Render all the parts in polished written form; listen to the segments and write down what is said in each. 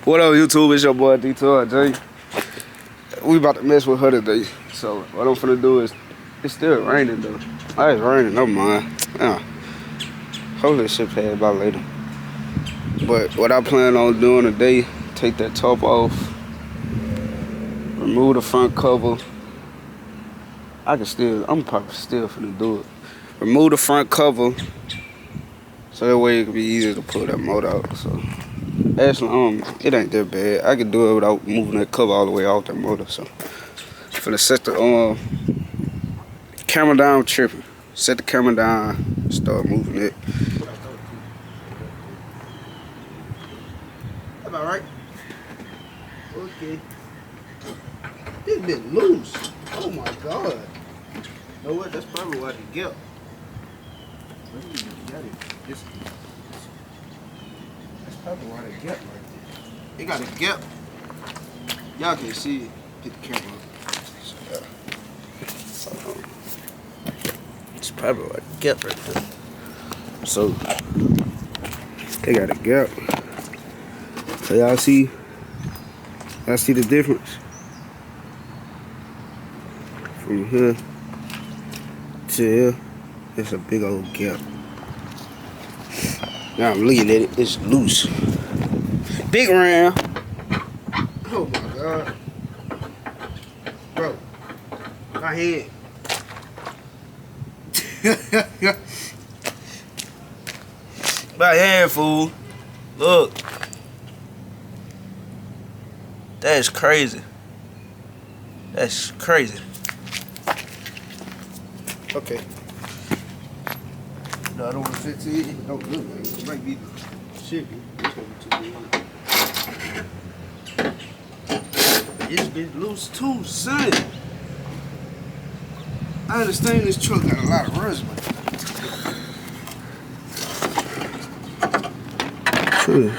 What up, YouTube? It's your boy D2RJ. We about to mess with her today. So what I'm finna do is, it's still raining though. Oh, it's raining, never mind. Yeah. Hopefully this shit pass by later. But what I plan on doing today, take that top off, remove the front cover. I'm probably still finna do it. Remove the front cover, so that way it can be easier to pull that motor out. So actually, it ain't that bad. I can do it without moving that cover all the way off that motor. So finna set the camera down, tripping. Set the camera down, start moving it. About right? Okay. This bit loose. Oh my god. You know what? That's probably why they get. That's probably why they get like this. They got a gap. Y'all can see it. Get the camera up. So, it's probably why they get right there. So they got a gap. So y'all see the difference from here to here. It's a big old gap. Now I'm looking at it, it's loose. Big ram. Oh my god. Bro, my head. My head, fool. Look. That's crazy. That's crazy. Okay. No, I don't want to fit to it. Don't look like it. It might be chicken. It's gonna be too big. It's been loose too, son. I understand this truck got a lot of rust, but true.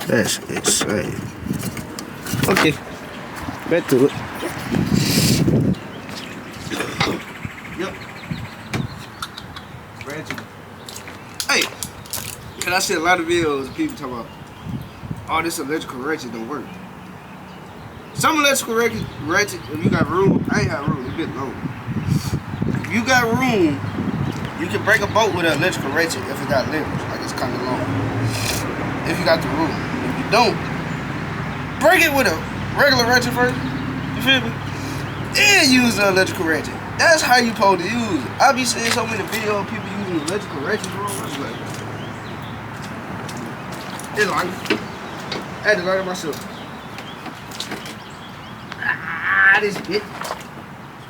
That's insane. Okay, back to it. Yep. Ratchet. Hey, and I see a lot of videos of people talking about, oh, this electrical ratchet don't work. Some electrical ratchet, if you got room, I ain't got room, it's a bit long. If you got room, you can break a boat with an electrical ratchet if it got leverage, like it's kind of long. If you got the room. If you don't, break it with a regular ratchet first, you feel me? Then use the electrical ratchet. That's how you supposed to use it. I be seeing so many videos of people using electrical ratchets, bro. It's like, it's like, I had to learn it myself. Ah, this bit.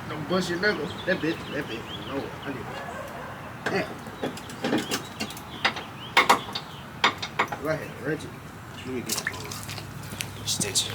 Don't bust your knuckles. That bit. No, I need it. Damn. If I had a ratchet, let me get it. Stitch.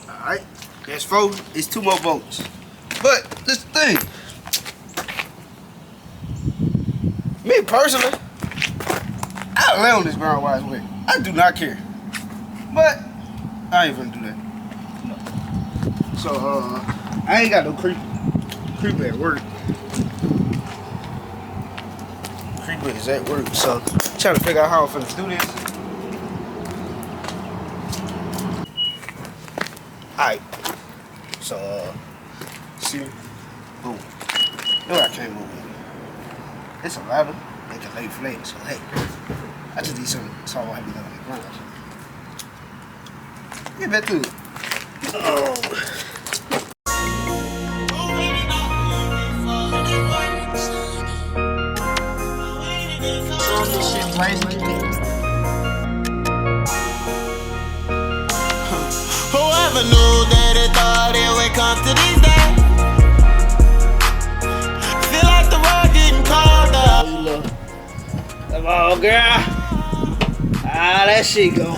Alright, that's 4. It's 2 more bolts. But this thing, me personally, I lay on this ground wise way. I do not care. But I ain't gonna do that. No. So I ain't got no creep at work. Creeper is at work, so I'm trying to figure out how I'm finna do this. Alright. So see, boom. No, I can't move it. It's a ladder. They can lay flat, so hey. I just need something so I won't have to on the ground. Get back to it. Oh. Whoever knew that it thought it would come to these days. Feel like the road getting colder. Come on, girl. Ah, that shit go.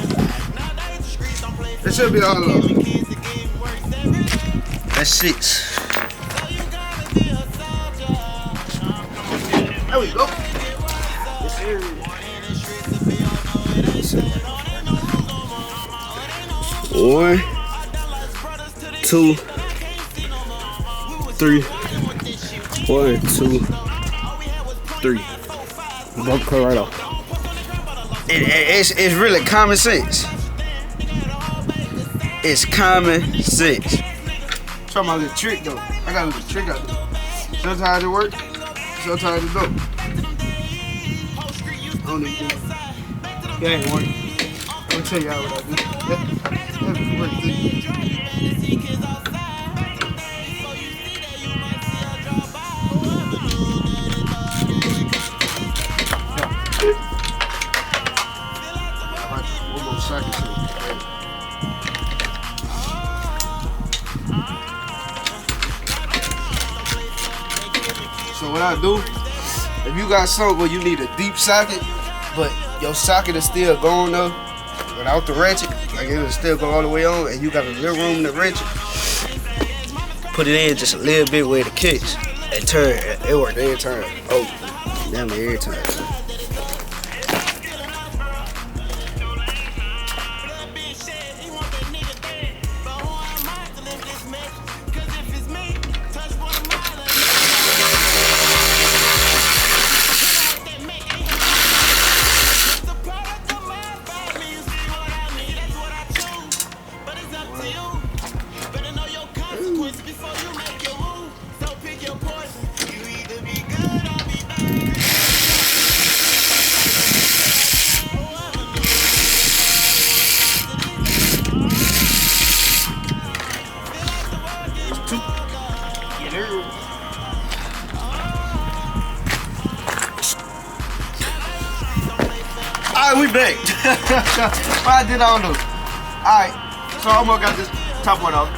That should be all of them. That's 6. There we go. One, 2, 3. 1, 2, 3. Both cut right off. It's really common sense. It's common sense. Try my little trick though. I got a little trick out there. Sometimes it works, sometimes it don't. I don't even do it. Yeah, ain't working. I'll tell y'all what I do. That's work thing. One more second. So what I do, if you got something where you need a deep socket, but your socket is still going up without the ratchet, like it will still go all the way on, and you got a little room to wrench it, put it in just a little bit where it kicks and turn. It works every time. Oh, damn it, every time. Alright, we back. What I did, I don't know. Alright, so I almost got this top one off.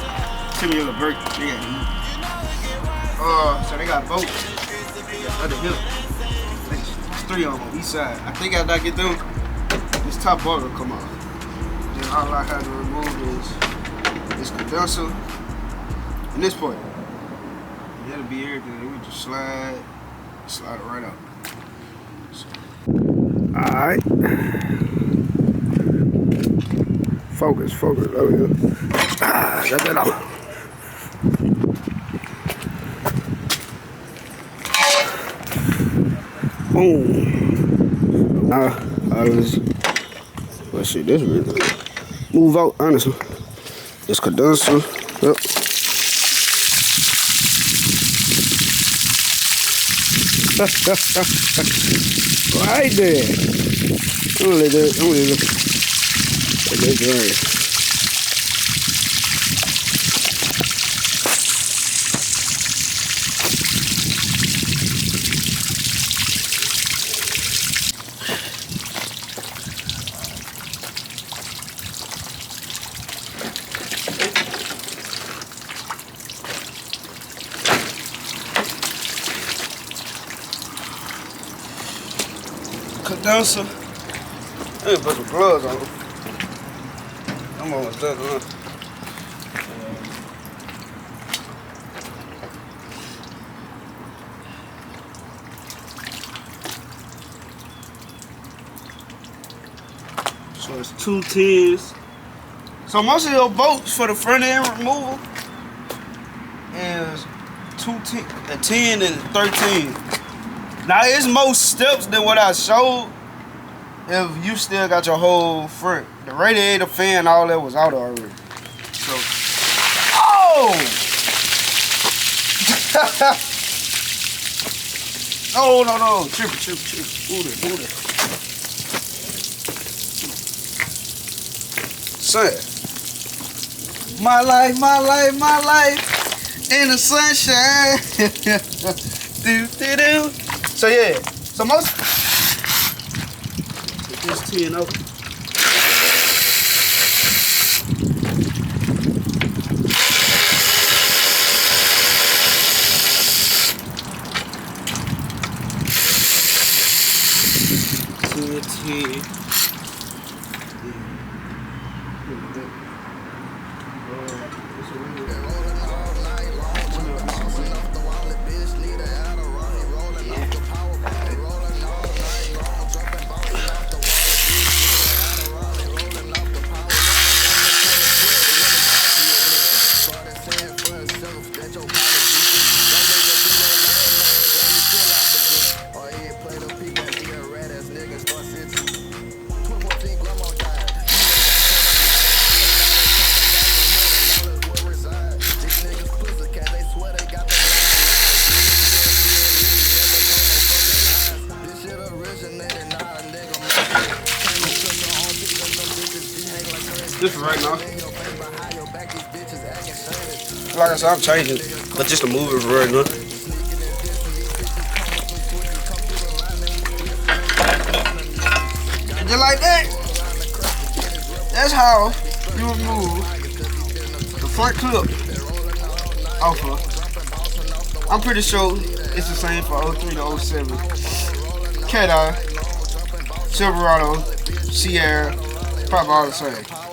Send me a little break. They got heat. So they got both. Other hip. There's 3 on each side. I think after I get through, this top bar will come off. Then all I have to remove is this condenser and this part. That'll be everything. We just slide it right out. So. Alright. Focus. Oh yeah. Got that out. Boom. Let's see this really. Move out, honestly. This condenser. Yep. Right there. I'm gonna let that dry. Condenser. Let me put some gloves on. I'm almost done, huh? So it's 2 10s. So most of your bolts for the front end removal is 2 10, a 10 and 13. Now, it's more steps than what I showed if you still got your whole front. The radiator fan, all that was out already. So, oh! No. Tripping. Move that. Son. My life in the sunshine. Do. So yeah, so most put this 10 over. 10. This for right now. Like I said, I'm changing, but just to move it for right now. And just like that, that's how you remove the front clip off her. I'm pretty sure it's the same for 03 to 07. Cat-Eye, Silverado, Sierra, probably all the same.